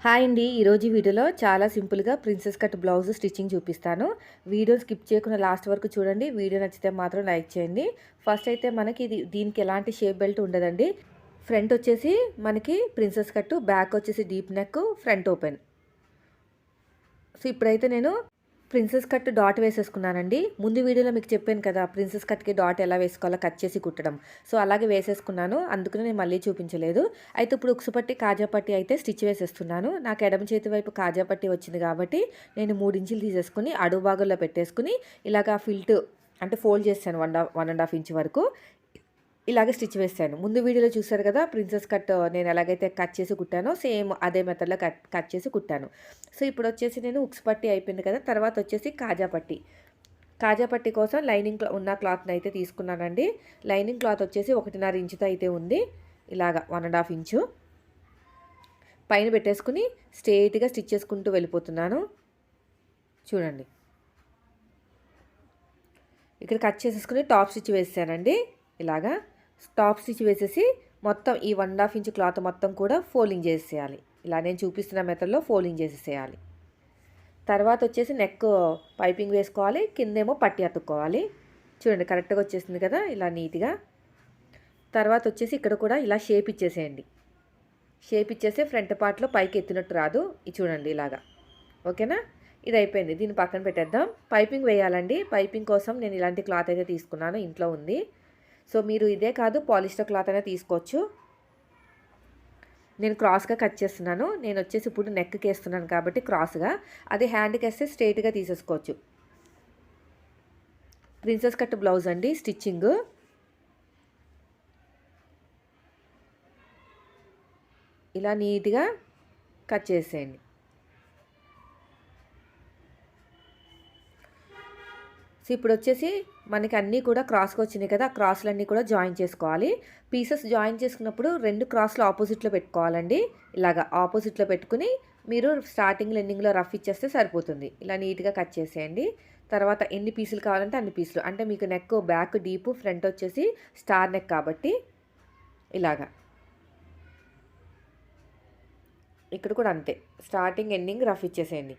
Hi అండి. ఈరోజు వీడియోలో చాలా సింపుల్‌గా ప్రిన్సెస్ కట్ బ్లౌజ్ స్టిచ్చింగ్ చూపిస్తాను. వీడియో స్కిప్ చేయకుండా లాస్ట్ వరకు చూడండి. వీడియో నచ్చితే మాత్రం లైక్ చేయండి. ఫస్ట్ అయితే మనకి దీనికి ఎలాంటి షేప్ బెల్ట్ ఉండదండి. ఫ్రంట్ వచ్చేసి మనకి ప్రిన్సెస్ కట్, బ్యాక్ వచ్చేసి deep neck, front open. So ఇప్పుడైతే నేను ప్రిన్సెస్ కట్ డాట్ వేసేసుకున్నానండి. ముందు వీడియోలో మీకు చెప్పాను కదా, ప్రిన్సెస్ కట్కి డాట్ ఎలా వేసుకోవాలో కట్ చేసి కుట్టడం. సో అలాగే వేసేసుకున్నాను, అందుకని నేను మళ్ళీ చూపించలేదు. అయితే ఇప్పుడు ఉక్సు పట్టి, కాజా పట్టి అయితే స్టిచ్ వేసేస్తున్నాను. నాకు ఎడమ చేతి వైపు కాజా పట్టి వచ్చింది కాబట్టి నేను 3 ఇంచులు తీసేసుకుని అడుగు భాగంలో పెట్టేసుకుని ఇలాగా ఫిల్ట్ అంటే ఫోల్డ్ చేశాను 1.5 ఇంచ్ వరకు. ఇలాగే స్టిచ్ వేసాను. ముందు వీడియోలో చూసారు కదా, ప్రిన్సెస్ కట్ నేను ఎలాగైతే కట్ చేసి కుట్టానో సేమ్ అదే మెథడ్లో కట్ చేసి కుట్టాను. సో ఇప్పుడు వచ్చేసి నేను ఉక్స్ పట్టి అయిపోయింది కదా, తర్వాత వచ్చేసి కాజా పట్టి. కాజా పట్టి కోసం లైనింగ్ ఉన్న క్లాత్ని అయితే తీసుకున్నానండి. లైనింగ్ క్లాత్ వచ్చేసి 1.5 ఇంచుతో అయితే ఉంది. ఇలాగా 1.5 ఇంచు పైన పెట్టేసుకుని స్ట్రెయిట్గా స్టిచ్ చేసుకుంటూ వెళ్ళిపోతున్నాను. చూడండి, ఇక్కడ కట్ చేసేసుకుని టాప్ స్టిచ్ వేసానండి. ఇలాగా టాప్ స్టిచ్ వేసేసి మొత్తం ఈ 1.5 ఇంచ్ క్లాత్ మొత్తం కూడా ఫోల్డింగ్ చేసేయాలి. ఇలా నేను చూపిస్తున్న మెథడ్లో ఫోల్డింగ్ చేసేసేయాలి. తర్వాత వచ్చేసి నెక్ పైపింగ్ వేసుకోవాలి, కిందేమో పట్టి అతుక్కోవాలి. చూడండి, కరెక్ట్గా వచ్చేసింది కదా ఇలా నీట్గా. తర్వాత వచ్చేసి ఇక్కడ కూడా ఇలా షేప్ ఇచ్చేసేయండి. షేప్ ఇచ్చేసి ఫ్రంట్ పార్ట్లో పైకి ఎత్తినట్టు రాదు. ఇది చూడండి ఇలాగా. ఓకేనా, ఇది అయిపోయింది. దీన్ని పక్కన పెట్టేద్దాం. పైపింగ్ వేయాలండి. పైపింగ్ కోసం నేను ఇలాంటి క్లాత్ అయితే తీసుకున్నాను, ఇంట్లో ఉంది. సో మీరు ఇదే కాదు, పాలిస్టర్ క్లాత్ అయినా తీసుకోవచ్చు. నేను క్రాస్గా కట్ చేస్తున్నాను. నేను వచ్చేసి ఇప్పుడు నెక్కి వేస్తున్నాను కాబట్టి క్రాస్గా, అది హ్యాండ్కి వేస్తే స్ట్రైట్గా తీసేసుకోవచ్చు. ప్రిన్సెస్ కట్ బ్లౌజ్ అండి స్టిచ్చింగ్. ఇలా నీట్గా కట్ చేసేయండి. సో ఇప్పుడు వచ్చేసి మనకి అన్నీ కూడా క్రాస్గా వచ్చినాయి కదా, క్రాస్లన్నీ కూడా జాయిన్ చేసుకోవాలి. పీసెస్ జాయిన్ చేసుకున్నప్పుడు 2 క్రాస్లు ఆపోజిట్లో పెట్టుకోవాలండి. ఇలాగా ఆపోజిట్లో పెట్టుకుని మీరు స్టార్టింగ్లో ఎండింగ్లో రఫ్ ఇచ్చేస్తే సరిపోతుంది. ఇలా నీట్గా కట్ చేసేయండి. తర్వాత ఎన్ని పీసులు కావాలంటే అన్ని పీసులు, అంటే మీకు నెక్ బ్యాక్ డీప్, ఫ్రంట్ వచ్చేసి స్టార్ నెక్ కాబట్టి ఇలాగా. ఇక్కడ కూడా అంతే, స్టార్టింగ్ ఎండింగ్ రఫ్ ఇచ్చేసేయండి.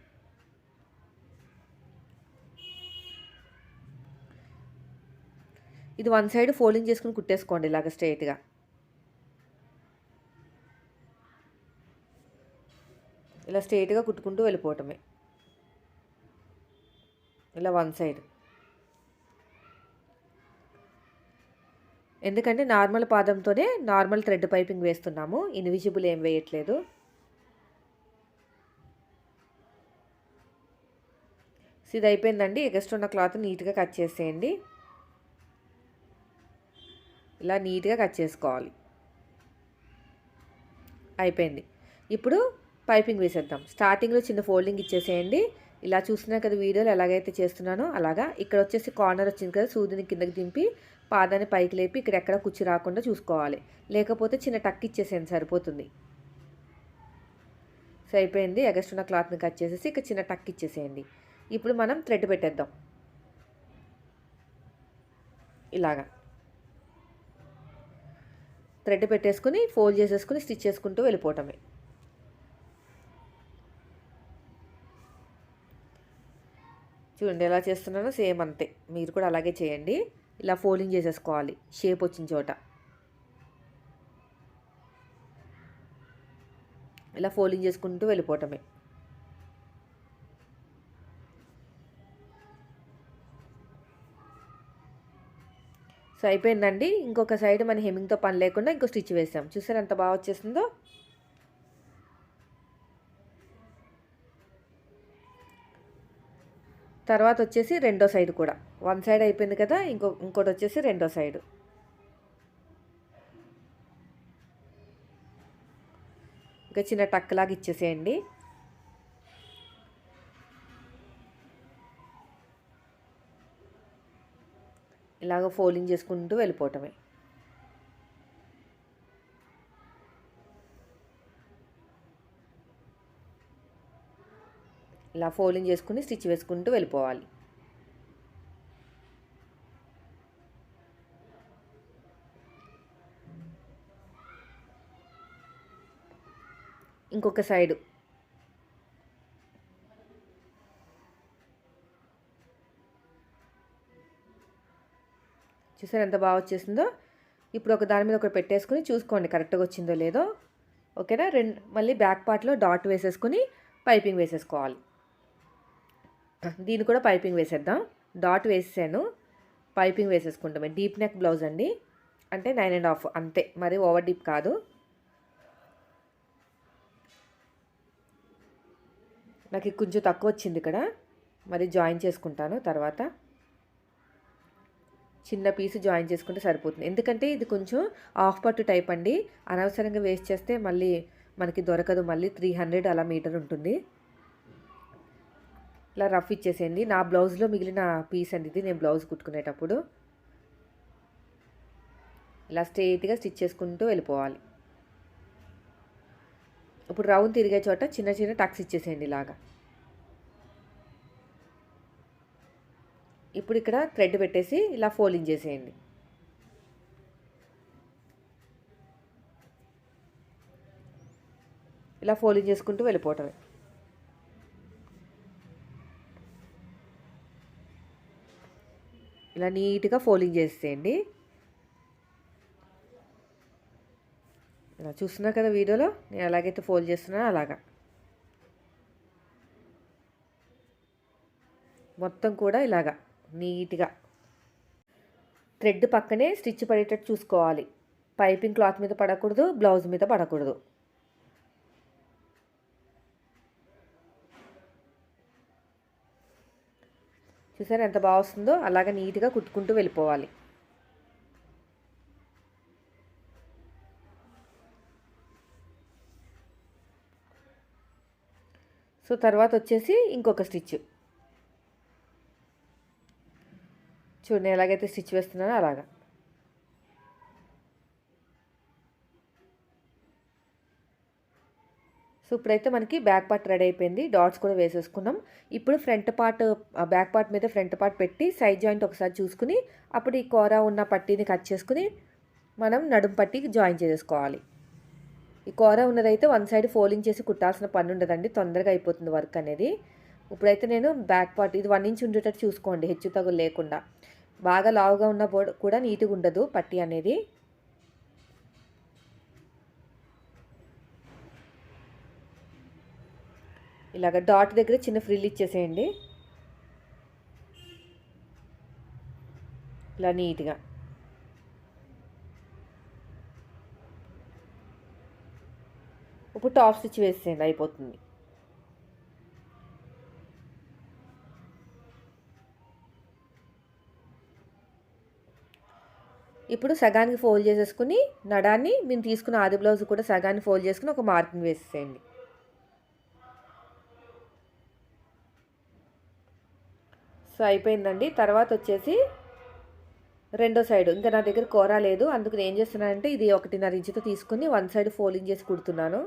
ఇది 1 సైడ్ ఫోల్డింగ్ చేసుకుని కుట్టేసుకోండి ఇలాగ స్ట్రైట్గా. ఇలా స్ట్రైట్గా కుట్టుకుంటూ వెళ్ళిపోవటమే. ఇలా 1 సైడ్. ఎందుకంటే నార్మల్ పాదంతోనే నార్మల్ థ్రెడ్ పైపింగ్ వేస్తున్నాము, ఇన్విజిబుల్ ఏం వేయట్లేదు. సో ఇది అయిపోయిందండి. ఎగస్ట్ ఉన్న క్లాత్ నీట్గా కట్ చేసేయండి. ఇలా నీట్గా కట్ చేసుకోవాలి. అయిపోయింది. ఇప్పుడు పైపింగ్ వేసేద్దాం. స్టార్టింగ్లో చిన్న ఫోల్డింగ్ ఇచ్చేసేయండి. ఇలా చూస్తున్నారు కదా వీడియోలో ఎలాగైతే చేస్తున్నానో అలాగా. ఇక్కడ వచ్చేసి కార్నర్ వచ్చింది కదా, సూదిని కిందకి దింపి పాదాన్ని పైకి లేపి ఇక్కడ ఎక్కడ కుచ్చి రాకుండా చూసుకోవాలి. లేకపోతే చిన్న టక్ ఇచ్చేసేయండి సరిపోతుంది. సో అయిపోయింది. ఎగస్ట్ ఉన్న క్లాత్ని కట్ చేసేసి ఇక్కడ చిన్న టక్ ఇచ్చేసేయండి. ఇప్పుడు మనం థ్రెడ్ పెట్టేద్దాం. ఇలాగా థ్రెడ్ పెట్టేసుకుని ఫోల్డ్ చేసేసుకుని స్టిచ్ చేసుకుంటూ వెళ్ళిపోవటమే. చూడండి ఎలా చేస్తున్నానో సేమ్ అంతే, మీరు కూడా అలాగే చేయండి. ఇలా ఫోల్డింగ్ చేసేసుకోవాలి షేప్ వచ్చిన చోట. ఇలా ఫోల్డింగ్ చేసుకుంటూ వెళ్ళిపోవటమే. సో అయిపోయిందండి. ఇంకొక సైడ్ మన హెమ్మింగ్తో పని లేకుండా ఇంకో స్టిచ్ వేసాం. చూసారు ఎంత బాగా వచ్చేసిందో. తర్వాత వచ్చేసి రెండో సైడ్ కూడా 1 సైడ్ అయిపోయింది కదా, ఇంకోటి వచ్చేసి రెండో సైడ్. ఇంకా చిన్న టక్ లాగా ఇచ్చేసేయండి. ఇలాగ ఫోల్డింగ్ చేసుకుంటూ వెళ్ళిపోవటమే. ఇలా ఫోల్డింగ్ చేసుకుని స్టిచ్ వేసుకుంటూ వెళ్ళిపోవాలి. ఇంకొక సైడు చూసారు ఎంత బాగా వచ్చేసిందో. ఇప్పుడు ఒక దాని మీద ఒకటి పెట్టేసుకుని చూసుకోండి కరెక్ట్గా వచ్చిందో లేదో. ఓకేనా. మళ్ళీ బ్యాక్ పార్ట్లో డాట్ వేసేసుకుని పైపింగ్ వేసేసుకోవాలి. దీన్ని కూడా పైపింగ్ వేసేద్దాం. డాట్ వేసాను, పైపింగ్ వేసేసుకుంటామే. డీప్ నెక్ బ్లౌజ్ అండి, అంటే 9.5 అంతే, మరి ఓవర్ డీప్ కాదు. నాకు కొంచెం తక్కువ వచ్చింది ఇక్కడ, మరి జాయిన్ చేసుకుంటాను తర్వాత. చిన్న పీస్ జాయిన్ చేసుకుంటే సరిపోతుంది, ఎందుకంటే ఇది కొంచెం హాఫ్ పట్టు టైప్ అండి. అనవసరంగా వేస్ట్ చేస్తే మళ్ళీ మనకి దొరకదు. మళ్ళీ 300 అలా మీటర్ ఉంటుంది. ఇలా రఫ్ ఇచ్చేసేయండి. నా బ్లౌజ్లో మిగిలిన పీస్ అండి ఇది, నేను బ్లౌజ్ కుట్టుకునేటప్పుడు. ఇలా స్ట్రెయిట్గా స్టిచ్ చేసుకుంటూ వెళ్ళిపోవాలి. ఇప్పుడు రౌండ్ తిరిగే చోట చిన్న చిన్న టక్స్ ఇచ్చేసేయండి ఇలాగా. ఇప్పుడు ఇక్కడ థ్రెడ్ పెట్టేసి ఇలా ఫోల్డింగ్ చేసేయండి. ఇలా ఫోల్డింగ్ చేసుకుంటూ వెళ్ళిపోవటమే. ఇలా నీట్గా ఫోల్డింగ్ చేసేయండి. ఇలా చూస్తున్నా కదా వీడియోలో నేను ఎలాగైతే ఫోల్డ్ చేస్తున్నానో అలాగా మొత్తం కూడా ఇలాగా నీట్గా. థ్రెడ్ పక్కనే స్టిచ్ పడేటట్టు చూసుకోవాలి. పైపింగ్ క్లాత్ మీద పడకూడదు, బ్లౌజ్ మీద పడకూడదు. చూసారా ఎంత బాగా వస్తుందో. అలాగే నీట్గా కుట్టుకుంటూ వెళ్ళిపోవాలి. సో తర్వాత వచ్చేసి ఇంకొక స్టిచ్ చూడండి, ఎలాగైతే స్టిచ్ వేస్తున్నానో అలాగా. సో ఇప్పుడైతే మనకి బ్యాక్ పార్ట్ రెడీ అయిపోయింది. డాట్స్ కూడా వేసేసుకున్నాం. ఇప్పుడు ఫ్రంట్ పార్ట్, బ్యాక్ పార్ట్ మీద ఫ్రంట్ పార్ట్ పెట్టి సైడ్ జాయింట్ ఒకసారి చూసుకుని అప్పుడు ఈ కూర ఉన్న పట్టీని కట్ చేసుకుని మనం నడుం పట్టీకి జాయిన్ చేసేసుకోవాలి. ఈ కూర ఉన్నదైతే వన్ సైడ్ ఫోల్డింగ్ చేసి కుట్టాల్సిన పని ఉండదండి, తొందరగా అయిపోతుంది వర్క్ అనేది. ఇప్పుడైతే నేను బ్యాక్ పార్ట్ ఇది 1 ఇంచ్ ఉండేటట్టు చూసుకోండి, హెచ్చు తగులు లేకుండా. బాగా లావుగా ఉన్న కూడా నీట్గా ఉండదు పట్టీ అనేది. ఇలాగ డాట్ దగ్గర చిన్న ఫ్రిల్ ఇచ్చేసేయండి ఇలా నీట్గా. ఇప్పుడు టాప్ స్టిచ్ వేసేయండి, అయిపోతుంది. ఇప్పుడు సగానికి ఫోల్డ్ చేసేసుకుని నడాన్ని మేము తీసుకున్న ఆది బ్లౌజ్ కూడా సగాన్ని ఫోల్డ్ చేసుకుని ఒక మార్కింగ్ వేసేయండి. సో అయిపోయిందండి. తర్వాత వచ్చేసి రెండో సైడ్ ఇంకా నా దగ్గర కూర లేదు, అందుకు నేను ఏం చేస్తున్నానంటే ఇది 1.5 ఇంచుతో తీసుకుని వన్ సైడ్ ఫోల్డింగ్ చేసి కుడుతున్నాను.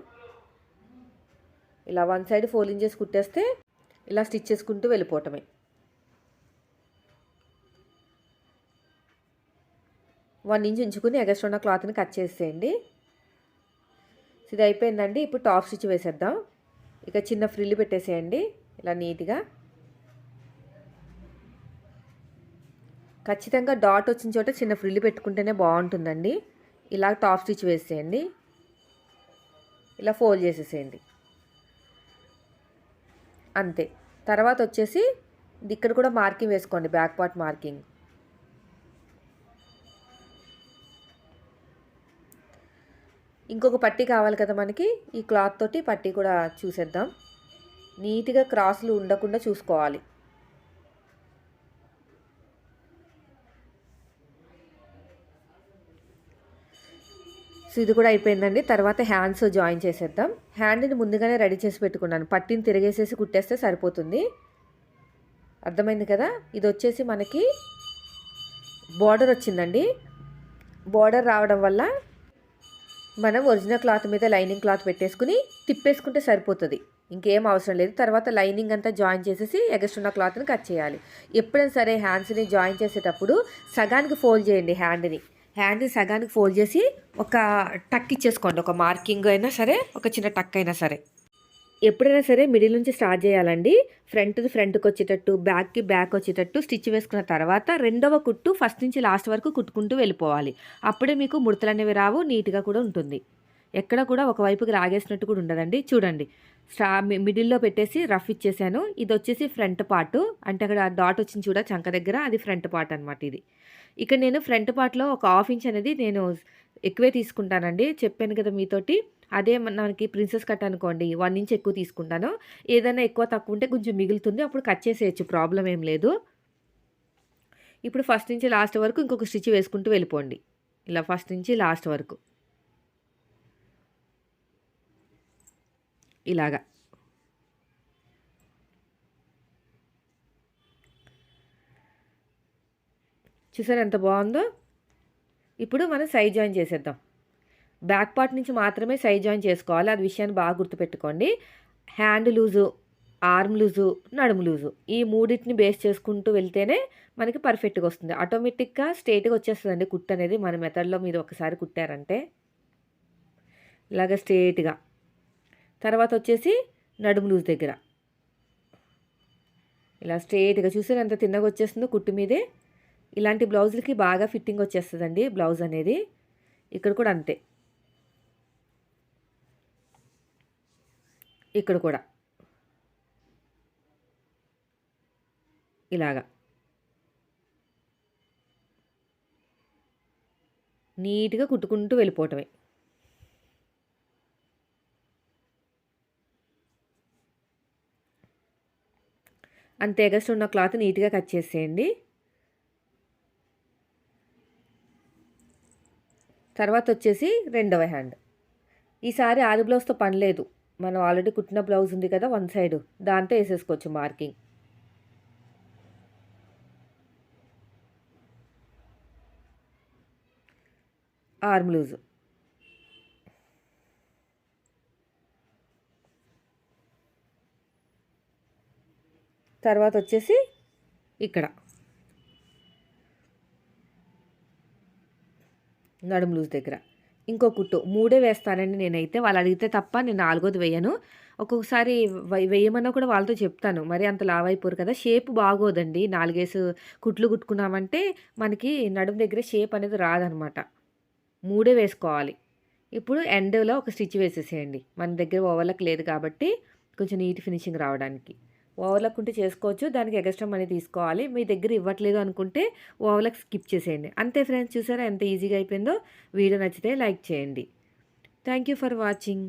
ఇలా వన్ సైడ్ ఫోల్డింగ్ చేసి కుట్టేస్తే ఇలా స్టిచ్ చేసుకుంటూ వెళ్ళిపోవటమే. వన్ ఇంచ్ ఉంచుకుని ఎగస్ట్రా ఉన్న క్లాత్ని కట్ చేసేయండి. ఇది అయిపోయిందండి. ఇప్పుడు టాప్ స్టిచ్ వేసేద్దాం. ఇక చిన్న ఫ్రిల్ పెట్టేసేయండి ఇలా నీట్గా. ఖచ్చితంగా డాట్ వచ్చిన చోట చిన్న ఫ్రిల్ పెట్టుకుంటేనే బాగుంటుందండి. ఇలా టాప్ స్టిచ్ వేసేయండి, ఇలా ఫోల్డ్ చేసేసేయండి అంతే. తర్వాత వచ్చేసి ఇక్కడ కూడా మార్కింగ్ వేసుకోండి, బ్యాక్ పార్ట్ మార్కింగ్. ఇంకొక పట్టీ కావాలి కదా మనకి, ఈ క్లాత్ తోటి పట్టీ కూడా చూసేద్దాం. నీట్గా క్రాస్లు ఉండకుండా చూసుకోవాలి. సో ఇది కూడా అయిపోయిందండి. తర్వాత హ్యాండ్స్ జాయిన్ చేసేద్దాం. హ్యాండ్ని ముందుగానే రెడీ చేసి పెట్టుకున్నాను, పట్టీని తిరిగేసేసి కుట్టేస్తే సరిపోతుంది. అర్థమైంది కదా. ఇది వచ్చేసి మనకి బార్డర్ వచ్చిందండి. బార్డర్ రావడం వల్ల మనం ఒరిజినల్ క్లాత్ మీద లైనింగ్ క్లాత్ పెట్టేసుకుని తిప్పేసుకుంటే సరిపోతుంది, ఇంకేం అవసరం లేదు. తర్వాత లైనింగ్ అంతా జాయిన్ చేసేసి ఎగస్ట్రా క్లాత్ని కట్ చేయాలి. ఎప్పుడైనా సరే హ్యాండ్స్ని జాయిన్ చేసేటప్పుడు సగానికి ఫోల్డ్ చేయండి. హ్యాండ్ని సగానికి ఫోల్డ్ చేసి ఒక టక్ ఇచ్చేసుకోండి, ఒక మార్కింగ్ అయినా సరే, ఒక చిన్న టక్ అయినా సరే. ఎప్పుడైనా సరే మిడిల్ నుంచి స్టార్ట్ చేయాలండి. ఫ్రంట్‌ది ఫ్రంట్‌కి వచ్చేటట్టు, బ్యాక్‌కి బ్యాక్ వచ్చేటట్టు స్టిచ్ వేసుకున్న తర్వాత రెండవ కుట్టు ఫస్ట్ నుంచి లాస్ట్ వరకు కుట్టుకుంటూ వెళ్ళిపోవాలి. అప్పుడే మీకు ముడతలనేవి రావు. నీట్‌గా కూడా ఉంటుంది. ఎక్కడ కూడా ఒక వైపుకి లాగేసినట్టు కూడా ఉండదండి. చూడండి. మిడిల్‌లో పెట్టేసి రఫ్ ఇచ్చేసాను. ఇదొచ్చేసి ఫ్రంట్ పార్టు. అంటే అక్కడ డాట్ వచ్చింది చూడు చంక దగ్గర అది ఫ్రంట్ పార్ట్ అనమాట ఇది. ఇక్కడ నేను ఫ్రంట్ పార్ట్‌లో ఒక హాఫ్ ఇంచ్ అనేది నేను ఎక్కువే తీసుకుంటానండి. చెప్పాను కదా మీతోటి. అదే మనకి ప్రిన్సెస్ కట్ అనుకోండి 1 ఇంచ్ ఎక్కువ తీసుకుంటాను. ఏదైనా ఎక్కువ తక్కువ ఉంటే కొంచెం మిగులుతుంది. అప్పుడు కట్ చేసేయొచ్చు. ప్రాబ్లమ్ ఏం లేదు. ఇప్పుడు ఫస్ట్ నుంచి లాస్ట్ వరకు ఇంకొక స్టిచ్ వేసుకుంటూ వెళ్ళిపోండి. ఇలా ఫస్ట్ నుంచి లాస్ట్ వరకు. ఇలాగా. చూసారా ఎంత బావుందో? ఇప్పుడు మనం సైడ్ జాయిన్ చేసేద్దాం. బ్యాక్ పార్ట్ నుంచి మాత్రమే సైడ్ జాయిన్ చేసుకోవాలి. అది విషయాన్ని బాగా గుర్తుపెట్టుకోండి. హ్యాండ్ లూజు, ఆర్మ్ లూజు, నడుము లూజు ఈ మూడిటిని బేస్ చేసుకుంటూ వెళ్తేనే మనకి పర్ఫెక్ట్‌గా వస్తుంది. ఆటోమేటిక్‌గా స్ట్రెయిట్‌గా వచ్చేస్తదండి కుట్టనేది మన మెథడ్‌లో మీరు ఒకసారి కుట్టారంటే. ఇలాగ స్ట్రెయిట్‌గా. తర్వాత వచ్చేసి నడుము లూజ్ దగ్గర. ఇలా స్ట్రెయిట్‌గా చూసారా ఎంత తిన్నగా వచ్చేస్తుందో కుట్టు మీదే. ఇలాంటి బ్లౌజులకి బాగా ఫిట్టింగ్ వచ్చేస్తదండి బ్లౌజ్ అనేది. ఇక్కడ కూడా అంతే. ఇక్కడ కూడా. ఇలాగా. నీట్‌గా కుట్టుకుంటూ వెళ్ళిపోవటమే. అంతే ఎగస్ట్రా ఉన్న క్లాత్ నీట్‌గా కట్ చేసేయండి. తర్వాత వచ్చేసి రెండవ హ్యాండ్. ఈసారి ఆది బ్లౌజ్‌తో పని లేదు. మనం ఆల్రెడీ కుట్టిన బ్లౌజ్ ఉంది కదా! One side. దాంతో ఏసేసుకోవచ్చు మార్కింగ్. Arm loose. తర్వాత వచ్చేసి ఇక్కడ. నడుము లూజ్ దగ్గర. ఇంకో కుట్టు. 3 వేస్తానండి నేనైతే. వాళ్ళు అడిగితే తప్ప నేను నాలుగోది వేయను. ఒక్కొక్కసారి వేయమన్నా కూడా వాళ్ళతో చెప్తాను. మరి అంత లావైపోరు కదా! షేప్ బాగోదండి. 4 కుట్లు కుట్టుకున్నామంటే మనకి నడుము దగ్గర షేప్ అనేది రాదనమాట. 3 వేసుకోవాలి. ఇప్పుడు ఎండ్‌లో ఒక స్టిచ్ వేసేసేయండి. మన దగ్గర ఓవర్‌లాక్ లేదు కాబట్టి కొంచెం నీట్ ఫినిషింగ్ రావడానికి. ఓవర్‌లాక్ ఉంటే చేసుకోవచ్చు. దానికి ఎగస్ట్రా మనీ తీసుకోవాలి. మీ దగ్గర ఇవ్వట్లేదు అనుకుంటే ఓవర్‌లాక్ స్కిప్ చేసేయండి. అంతే ఫ్రెండ్స్ చూసారా ఎంత ఈజీగా అయిపోయిందో. వీడియో నచ్చితే లైక్ చేయండి. Thank you for watching.